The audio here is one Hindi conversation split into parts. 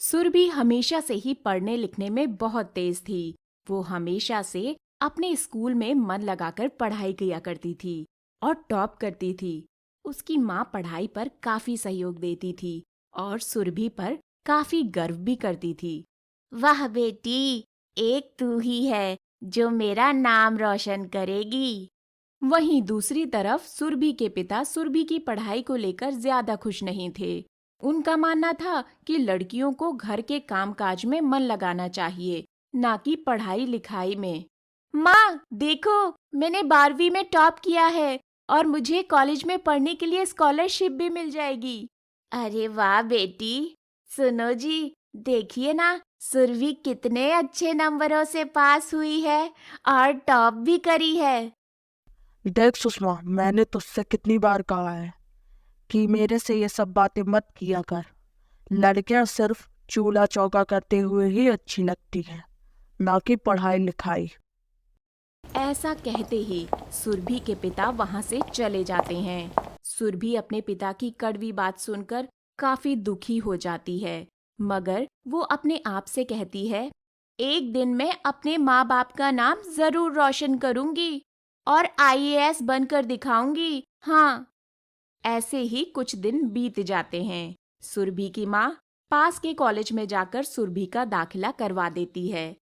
सुरभि हमेशा से ही पढ़ने लिखने में बहुत तेज थी। वो हमेशा से अपने स्कूल में मन लगाकर पढ़ाई किया करती थी और टॉप करती थी। उसकी माँ पढ़ाई पर काफी सहयोग देती थी और सुरभि पर काफी गर्व भी करती थी। वाह बेटी, एक तू ही है जो मेरा नाम रोशन करेगी। वहीं दूसरी तरफ सुरभि के पिता सुरभि की पढ़ाई को लेकर ज्यादा खुश नहीं थे। उनका मानना था कि लड़कियों को घर के कामकाज में मन लगाना चाहिए, ना कि पढ़ाई लिखाई में। माँ देखो, मैंने 12वीं में टॉप किया है और मुझे कॉलेज में पढ़ने के लिए स्कॉलरशिप भी मिल जाएगी। अरे वाह बेटी, सुनो जी, देखिए ना, सुरभि कितने अच्छे नंबरों से पास हुई है और टॉप भी करी है। देख सुषमा, मैंने तुझसे कितनी बार कहा है कि मेरे से ये सब बातें मत किया कर। लड़कियां सिर्फ चूल्हा चौका करते हुए ही अच्छी लगती हैं, ना कि पढ़ाई लिखाई। ऐसा कहते ही सुरभि के पिता वहां से चले जाते हैं। सुरभि अपने पिता की कड़वी बात सुनकर काफी दुखी हो जाती है, मगर वो अपने आप से कहती है, एक दिन मैं अपने माँ बाप का नाम जरूर रोशन करूंगी और आईएएस बनकर दिखाऊंगी। हाँ। ऐसे ही कुछ दिन बीत जाते हैं। सुरभि की माँ पास के कॉलेज में जाकर सुरभि का दाखिला करवा देती है।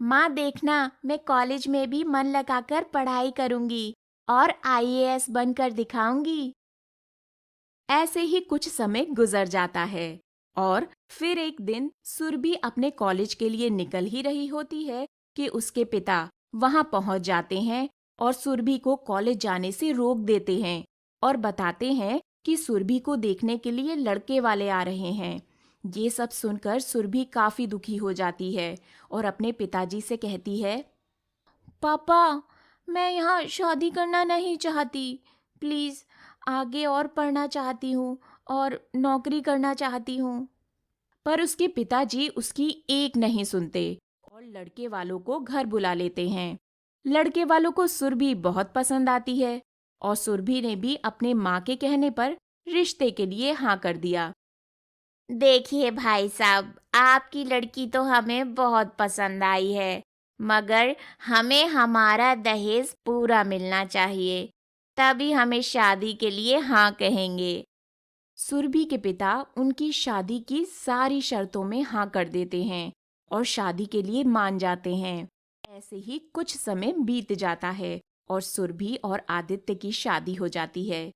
माँ देखना, मैं कॉलेज में भी मन लगाकर पढ़ाई करूंगी और आईएएस बनकर दिखाऊंगी। ऐसे ही कुछ समय गुजर जाता है और फिर एक दिन सुरभि अपने कॉलेज के लिए निकल ही रही होती है कि उसके पिता वहां पहुंच जाते हैं और सुरभि को कॉलेज जाने से रोक देते हैं और बताते हैं कि सुरभि को देखने के लिए लड़के वाले आ रहे हैं। ये सब सुनकर सुरभि काफी दुखी हो जाती है और अपने पिताजी से कहती है, पापा, मैं यहाँ शादी करना नहीं चाहती। प्लीज, आगे और पढ़ना चाहती हूँ और नौकरी करना चाहती हूँ। पर उसके पिताजी उसकी एक नहीं सुनते और लड़के वालों को घर बुला लेते हैं। लड़के वालों को सुरभि बहुत पसंद आती है और सुरभि ने भी अपने माँ के कहने पर रिश्ते के लिए हाँ कर दिया। देखिए भाई साहब, आपकी लड़की तो हमें बहुत पसंद आई है, मगर हमें हमारा दहेज पूरा मिलना चाहिए, तभी हमें शादी के लिए हाँ कहेंगे। सुरभि के पिता उनकी शादी की सारी शर्तों में हाँ कर देते हैं और शादी के लिए मान जाते हैं। ऐसे ही कुछ समय बीत जाता है और सुरभि और आदित्य की शादी हो जाती है।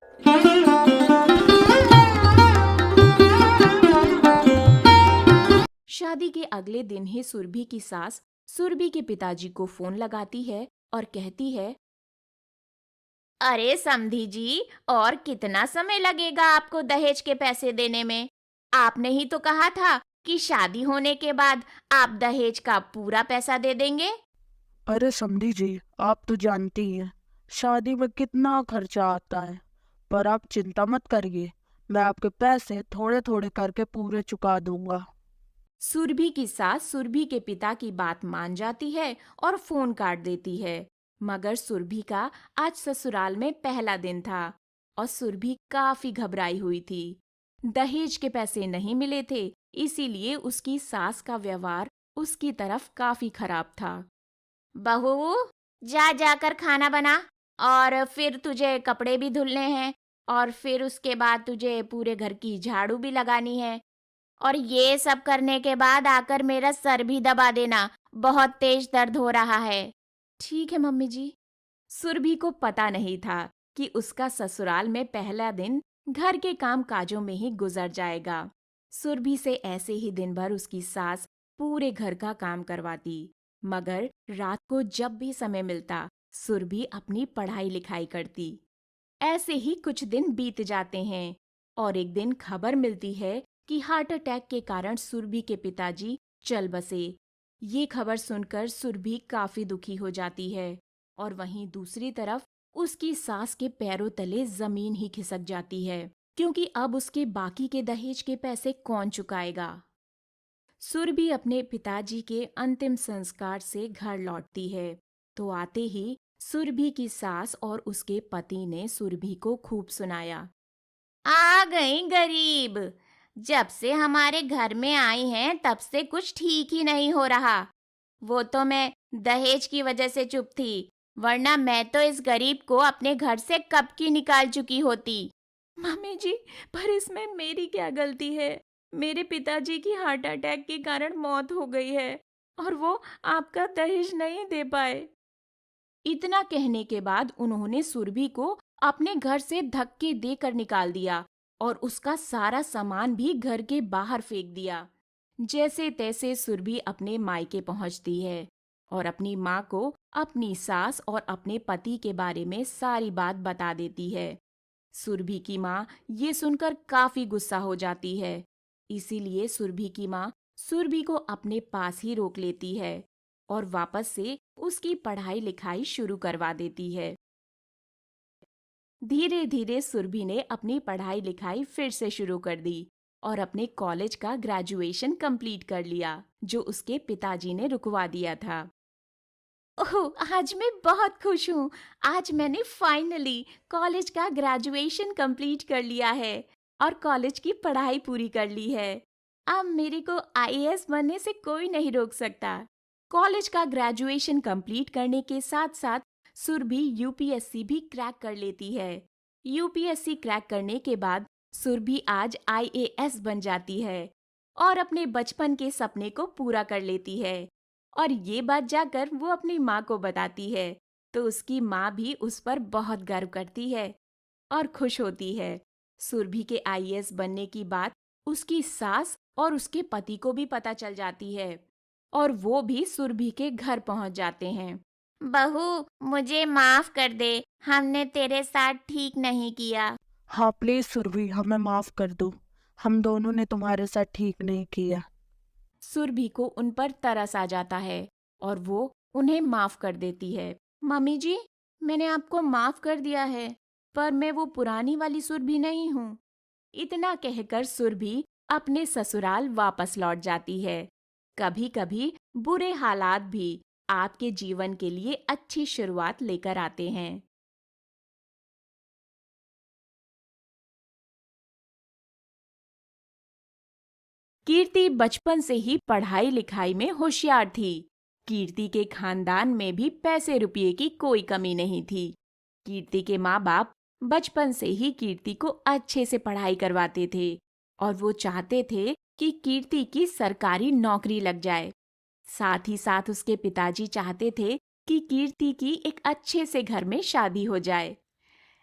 शादी के अगले दिन ही सुरभि की सास सुरभि के पिताजी को फोन लगाती है और कहती है, अरे समधी जी, और कितना समय लगेगा आपको दहेज के पैसे देने में? आपने ही तो कहा था कि शादी होने के बाद आप दहेज का पूरा पैसा दे देंगे। अरे समधी जी, आप तो जानती हैं शादी में कितना खर्चा आता है। पर आप चिंता मत करिए, मैं आपके पैसे थोड़े थोड़े करके पूरे चुका दूंगा। सुरभि की सास सुरभि के पिता की बात मान जाती है और फोन काट देती है। मगर सुरभि का आज ससुराल में पहला दिन था और सुरभि काफी घबराई हुई थी। दहेज के पैसे नहीं मिले थे, इसीलिए उसकी सास का व्यवहार उसकी तरफ काफी खराब था। बहू, जा जाकर खाना बना और फिर तुझे कपड़े भी धुलने हैं और फिर उसके बाद तुझे पूरे घर की झाड़ू भी लगानी है और ये सब करने के बाद आकर मेरा सर भी दबा देना, बहुत तेज दर्द हो रहा है। ठीक है मम्मी जी। सुरभि को पता नहीं था कि उसका ससुराल में पहला दिन घर के काम काजों में ही गुजर जाएगा। सुरभि से ऐसे ही दिन भर उसकी सास पूरे घर का काम करवाती, मगर रात को जब भी समय मिलता सुरभि अपनी पढ़ाई लिखाई करती। ऐसे ही कुछ दिन बीत जाते हैं और एक दिन खबर मिलती है कि हार्ट अटैक के कारण सुरभि के पिताजी चल बसे। ये खबर सुनकर सुरभि काफी दुखी हो जाती है और वहीं दूसरी तरफ उसकी सास के पैरों तले जमीन ही खिसक जाती है, क्योंकि अब उसके बाकी के दहेज के पैसे कौन चुकाएगा। सुरभि अपने पिताजी के अंतिम संस्कार से घर लौटती है तो आते ही सुरभि की सास और उसके पति ने सुरभि को खूब सुनाया। आ गई गरीब, जब से हमारे घर में आई हैं तब से कुछ ठीक ही नहीं हो रहा। वो तो मैं दहेज की वजह से चुप थी, वरना मैं तो इस गरीब को अपने घर से कब की निकाल चुकी होती। मम्मी जी, पर इसमें मेरी क्या गलती है? मेरे पिताजी की हार्ट अटैक के कारण मौत हो गई है और वो आपका दहेज नहीं दे पाए। इतना कहने के बाद उन्होंने सुरभि को अपने घर से धक्के देकर निकाल दिया और उसका सारा सामान भी घर के बाहर फेंक दिया। जैसे तैसे सुरभि अपने मायके पहुंचती है और अपनी माँ को अपनी सास और अपने पति के बारे में सारी बात बता देती है। सुरभि की माँ ये सुनकर काफी गुस्सा हो जाती है। इसीलिए सुरभि की माँ सुरभि को अपने पास ही रोक लेती है और वापस से उसकी पढ़ाई लिखाई शुरू करवा देती है। धीरे धीरे सुरभि ने अपनी पढ़ाई लिखाई फिर से शुरू कर दी और अपने कॉलेज का ग्रेजुएशन कंप्लीट कर लिया, जो उसके पिताजी ने रुकवा दिया था। ओह, आज मैं बहुत खुश हूँ। आज मैंने फाइनली कॉलेज का ग्रेजुएशन कंप्लीट कर लिया है और कॉलेज की पढ़ाई पूरी कर ली है। अब मेरे को आईएएस बनने से कोई नहीं रोक सकता। कॉलेज का ग्रेजुएशन कंप्लीट करने के साथ साथ सुरभि यूपीएससी भी क्रैक कर लेती है। यूपीएससी क्रैक करने के बाद सुरभि आज आईएएस बन जाती है और अपने बचपन के सपने को पूरा कर लेती है। और ये बात जाकर वो अपनी माँ को बताती है, तो उसकी माँ भी उस पर बहुत गर्व करती है और खुश होती है। सुरभि के आईएएस बनने की बात उसकी सास और उसके पति को भी पता चल जाती है और वो भी सुरभि के घर पहुंच जाते हैं। बहू, मुझे माफ कर दे, हमने तेरे साथ ठीक नहीं किया। हाँ प्लीज सुरभि, हमें माफ कर दो, हम दोनों ने तुम्हारे साथ ठीक नहीं किया। सुरभि को उन पर तरस आ जाता है और वो उन्हें माफ कर देती है। मम्मी जी, मैंने आपको माफ कर दिया है, पर मैं वो पुरानी वाली सुरभि नहीं हूँ। इतना कहकर सुरभि अपने ससुराल वापस लौट जाती है। कभी कभी बुरे हालात भी आपके जीवन के लिए अच्छी शुरुआत लेकर आते हैं। कीर्ति बचपन से ही पढ़ाई लिखाई में होशियार थी। कीर्ति के खानदान में भी पैसे रुपये की कोई कमी नहीं थी। कीर्ति के माँ बाप बचपन से ही कीर्ति को अच्छे से पढ़ाई करवाते थे और वो चाहते थे कि कीर्ति की सरकारी नौकरी लग जाए। साथ ही साथ उसके पिताजी चाहते थे कि कीर्ति की एक अच्छे से घर में शादी हो जाए।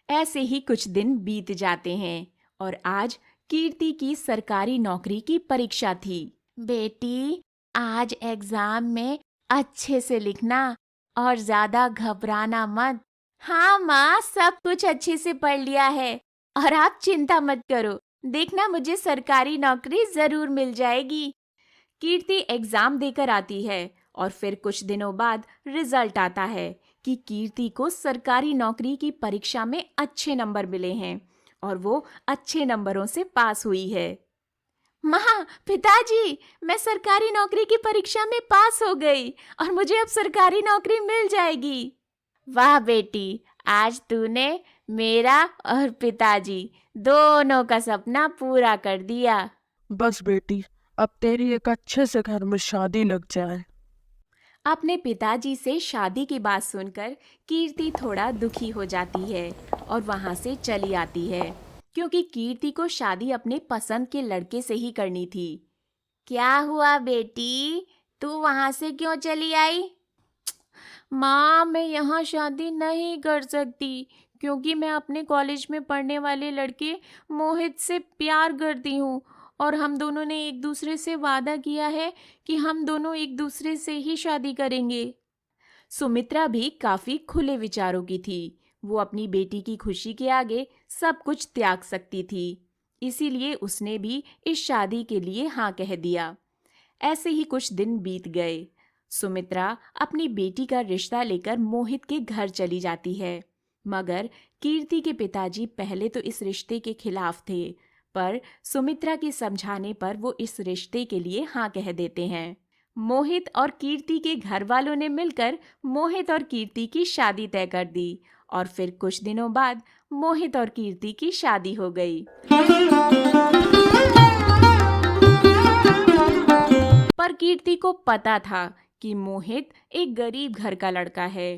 ऐसे ही कुछ दिन बीत जाते हैं और आज कीर्ति की सरकारी नौकरी की परीक्षा थी। बेटी, आज एग्जाम में अच्छे से लिखना और ज्यादा घबराना मत। हाँ माँ, सब कुछ अच्छे से पढ़ लिया है और आप चिंता मत करो, देखना मुझे सरकारी नौकरी जरूर मिल जाएगी। कीर्ति एग्जाम देकर आती है और फिर कुछ दिनों बाद रिजल्ट आता है कि कीर्ति को सरकारी नौकरी की परीक्षा में अच्छे नंबर मिले हैं और वो अच्छे नंबरों से पास हुई है। माँ, पिताजी, मैं सरकारी नौकरी की परीक्षा में पास हो गई और मुझे अब सरकारी नौकरी मिल जाएगी। वाह बेटी, आज तूने मेरा और पिताजी दोनों का सपना पूरा कर दिया। बस बेटी, अब तेरी एक अच्छे से घर में शादी लग जाए। अपने पिताजी से शादी की बात सुनकर कीर्ति थोड़ा दुखी हो जाती है और वहां से चली आती है, क्योंकि कीर्ति को शादी अपने पसंद के लड़के से ही करनी थी। क्या हुआ बेटी, तू वहां से क्यों चली आई? माँ, मैं यहाँ शादी नहीं कर सकती क्योंकि मैं अपने कॉलेज में पढ़ने वाले लड़के मोहित से प्यार करती हूँ और हम दोनों ने एक दूसरे से वादा किया है कि हम दोनों एक दूसरे से ही शादी करेंगे। सुमित्रा भी काफी खुले विचारों की थी। वो अपनी बेटी की खुशी के आगे सब कुछ त्याग सकती थी, इसीलिए उसने भी इस शादी के लिए हाँ कह दिया। ऐसे ही कुछ दिन बीत गए। सुमित्रा अपनी बेटी का रिश्ता लेकर मोहित के घर चली जाती है, मगर कीर्ति के पिताजी पहले तो इस रिश्ते के खिलाफ थे, पर सुमित्रा के समझाने पर वो इस रिश्ते के लिए हाँ कह देते हैं। मोहित और कीर्ति के घर वालों ने मिलकर मोहित और कीर्ति की शादी तय कर दी और फिर कुछ दिनों बाद मोहित और कीर्ति की शादी हो गई। पर कीर्ति को पता था कि मोहित एक गरीब घर का लड़का है।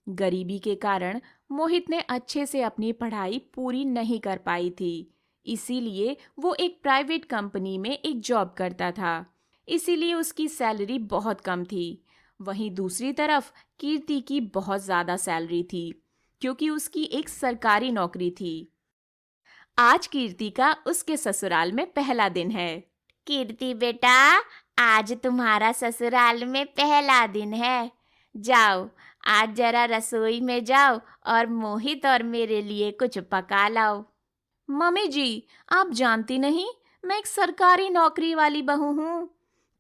गरीबी के कारण मोहित ने अच्छे से अपनी पढ़ाई पूरी नहीं कर पाई थी, इसीलिए वो एक प्राइवेट कंपनी में एक जॉब करता था। इसीलिए उसकी सैलरी बहुत कम थी। वहीं दूसरी तरफ कीर्ति की बहुत ज़्यादा सैलरी थी, क्योंकि उसकी एक सरकारी नौकरी थी। आज कीर्ति का उसके ससुराल में पहला दिन है। कीर्ति बेटा, आज तुम्हारा ससुराल में पहला दिन है। जाओ, आज जरा रसोई में जाओ और मोहित और मेरे लिए कुछ पका लाओ। मम्मी जी, आप जानती नहीं, मैं एक सरकारी नौकरी वाली बहू हूँ।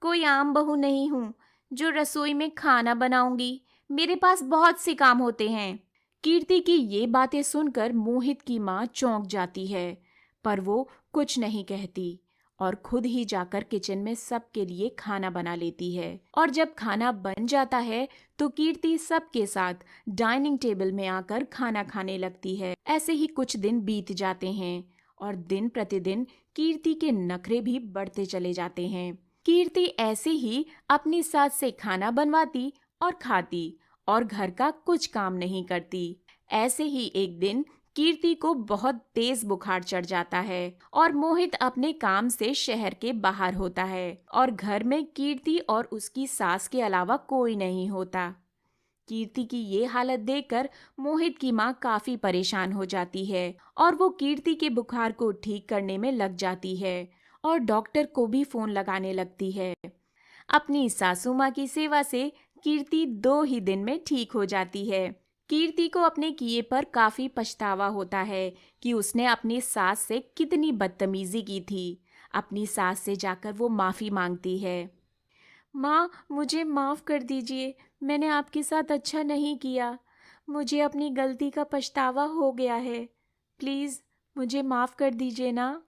कोई आम बहू नहीं हूँ जो रसोई में खाना बनाऊंगी। मेरे पास बहुत से काम होते हैं। कीर्ति की ये बातें सुनकर मोहित की माँ चौंक जाती है, पर वो कुछ नहीं कहती और खुद ही जाकर किचन में सबके लिए खाना बना लेती है। और जब खाना बन जाता है तो कीर्ति सबके साथ डाइनिंग टेबल में आकर खाना खाने लगती है। ऐसे ही कुछ दिन बीत जाते हैं और दिन प्रतिदिन कीर्ति के नखरे भी बढ़ते चले जाते हैं। कीर्ति ऐसे ही अपनी सास से खाना बनवाती और खाती और घर का कुछ काम नहीं करती। ऐसे ही एक दिन कीर्ति को बहुत तेज बुखार चढ़ जाता है और मोहित अपने काम से शहर के बाहर होता है और घर में कीर्ति और उसकी सास के अलावा कोई नहीं होता। कीर्ति की ये हालत देखकर मोहित की माँ काफी परेशान हो जाती है और वो कीर्ति के बुखार को ठीक करने में लग जाती है और डॉक्टर को भी फोन लगाने लगती है। अपनी सासू माँ की सेवा से कीर्ति 2 ही दिन में ठीक हो जाती है। कीर्ति को अपने किए पर काफी पछतावा होता है कि उसने अपनी सास से कितनी बदतमीजी की थी। अपनी सास से जाकर वो माफी मांगती है। माँ, मुझे माफ कर दीजिए, मैंने आपके साथ अच्छा नहीं किया। मुझे अपनी गलती का पछतावा हो गया है। प्लीज मुझे माफ कर दीजिए ना।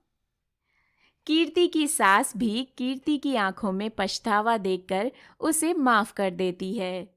कीर्ति की सास भी कीर्ति की आंखों में पछतावा देखकर उसे माफ कर देती है।